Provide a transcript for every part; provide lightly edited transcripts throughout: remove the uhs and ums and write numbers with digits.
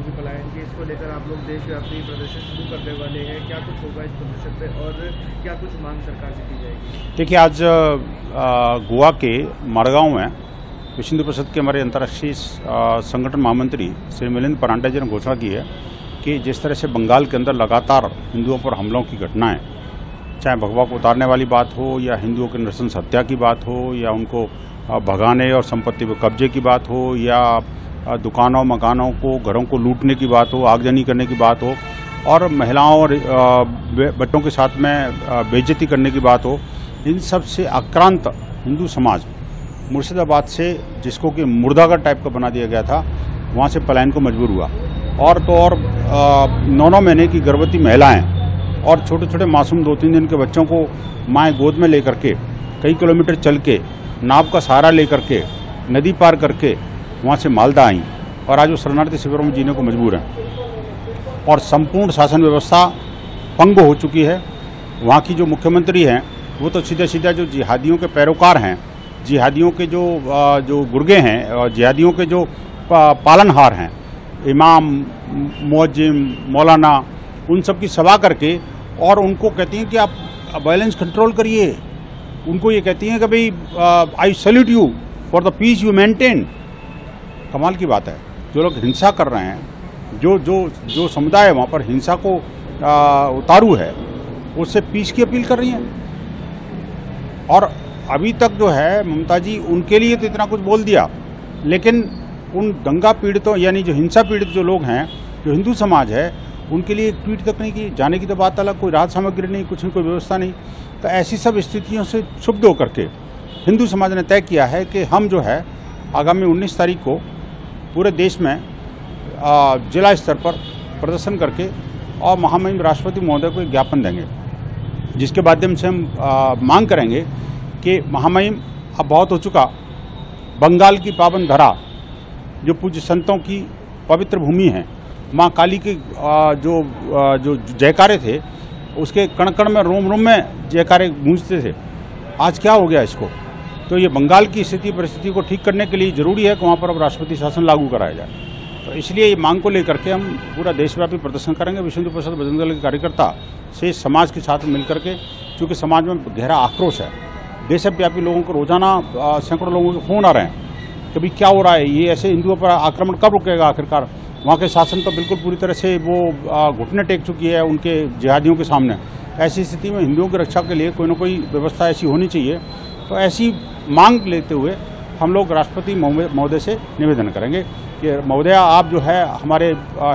के पलायन की, इसको लेकर आप लोग देशव्यापी प्रदर्शन शुरू करने वाले हैं। क्या कुछ होगा इस प्रदर्शन पे और क्या कुछ मांग सरकार से की जाएगी? देखिए, आज गोवा के मडगांव में विश्व हिंदू परिषद के हमारे अंतर्राष्ट्रीय संगठन महामंत्री श्री मिलिंद परांडे जी ने घोषणा की है कि जिस तरह से बंगाल के अंदर लगातार हिंदुओं पर हमलों की घटनाएं, चाहे भगवा को उतारने वाली बात हो या हिंदुओं के नृशंस हत्या की बात हो या उनको भगाने और संपत्ति पर कब्जे की बात हो या दुकानों मकानों को घरों को लूटने की बात हो, आगजनी करने की बात हो और महिलाओं और बच्चों के साथ में बेइज्जती करने की बात हो, इन सब से आक्रांत हिंदू समाज मुर्शिदाबाद से, जिसको कि मुर्दाघर टाइप का बना दिया गया था, वहाँ से पलायन को मजबूर हुआ। और तो और 9 महीने की गर्भवती महिलाएं और छोटे छोटे मासूम 2-3 दिन के बच्चों को माएँ गोद में लेकर के कई किलोमीटर चल के नाव का सहारा लेकर के नदी पार करके वहाँ से मालदा आई और आज वो शरणार्थी शिविरों में जीने को मजबूर हैं और संपूर्ण शासन व्यवस्था भंग हो चुकी है। वहाँ की जो मुख्यमंत्री हैं वो तो सीधा सीधा जो जिहादियों के पैरोकार हैं, जिहादियों के जो गुर्गे हैं और जिहादियों के जो पालनहार हैं, इमाम, मुअज्जिम, मौलाना, उन सब की सभा करके और उनको कहती हैं कि आप वायलेंस कंट्रोल करिए। उनको ये कहती हैं कि भाई I salute you for the peace you maintain. कमाल की बात है, जो लोग हिंसा कर रहे हैं, जो समुदाय वहाँ पर हिंसा को उतारू है, उससे पीस की अपील कर रही हैं। और अभी तक जो है ममता जी, उनके लिए तो इतना कुछ बोल दिया, लेकिन उन दंगा पीड़ितों यानी जो हिंसा पीड़ित जो लोग हैं, जो हिंदू समाज है, उनके लिए एक ट्वीट तक नहीं की, जाने की तो बात अलग, कोई राहत सामग्री नहीं, कुछ नहीं, कोई व्यवस्था नहीं। तो ऐसी सब स्थितियों से क्षुब्ध होकर के हिंदू समाज ने तय किया है कि हम जो है आगामी 19 तारीख को पूरे देश में जिला स्तर पर प्रदर्शन करके और महामहिम राष्ट्रपति महोदय को एक ज्ञापन देंगे, जिसके माध्यम से हम मांग करेंगे कि महामहिम, अब बहुत हो चुका, बंगाल की पावन धरा, जो पूज्य संतों की पवित्र भूमि है, माँ काली के जो जयकारे थे, उसके कण कण में, रोम रोम में जयकारे गूंजते थे। आज क्या हो गया इसको? तो ये बंगाल की स्थिति परिस्थिति को ठीक करने के लिए जरूरी है कि वहाँ पर अब राष्ट्रपति शासन लागू कराया जाए। तो इसलिए ये मांग को लेकर के हम पूरा देशव्यापी प्रदर्शन करेंगे। विश्व हिंदू परिषद बजरंग दल के कार्यकर्ता से समाज के साथ मिलकर के, क्योंकि समाज में गहरा आक्रोश है, देशव्यापी लोगों को रोजाना सैकड़ों लोगों के फोन आ रहे हैं कि भाई क्या हो रहा है, ये ऐसे हिंदुओं पर आक्रमण कब रुकेगा आखिरकार। वहाँ के शासन तो बिल्कुल पूरी तरह से वो घुटने टेक चुकी है उनके जिहादियों के सामने। ऐसी स्थिति में हिंदुओं की रक्षा के लिए कोई न कोई व्यवस्था ऐसी होनी चाहिए। तो ऐसी मांग लेते हुए हम लोग राष्ट्रपति महोदय से निवेदन करेंगे कि महोदया, आप जो है हमारे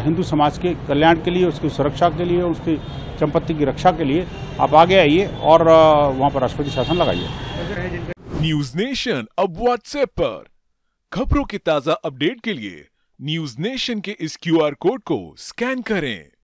हिंदू समाज के कल्याण के लिए, उसकी सुरक्षा के लिए, उसकी संपत्ति की रक्षा के लिए आप आगे आइए और वहाँ पर राष्ट्रपति शासन लगाइए। न्यूज नेशन अब व्हाट्सएप पर खबरों की ताजा अपडेट के लिए न्यूज नेशन के इस QR कोड को स्कैन करें।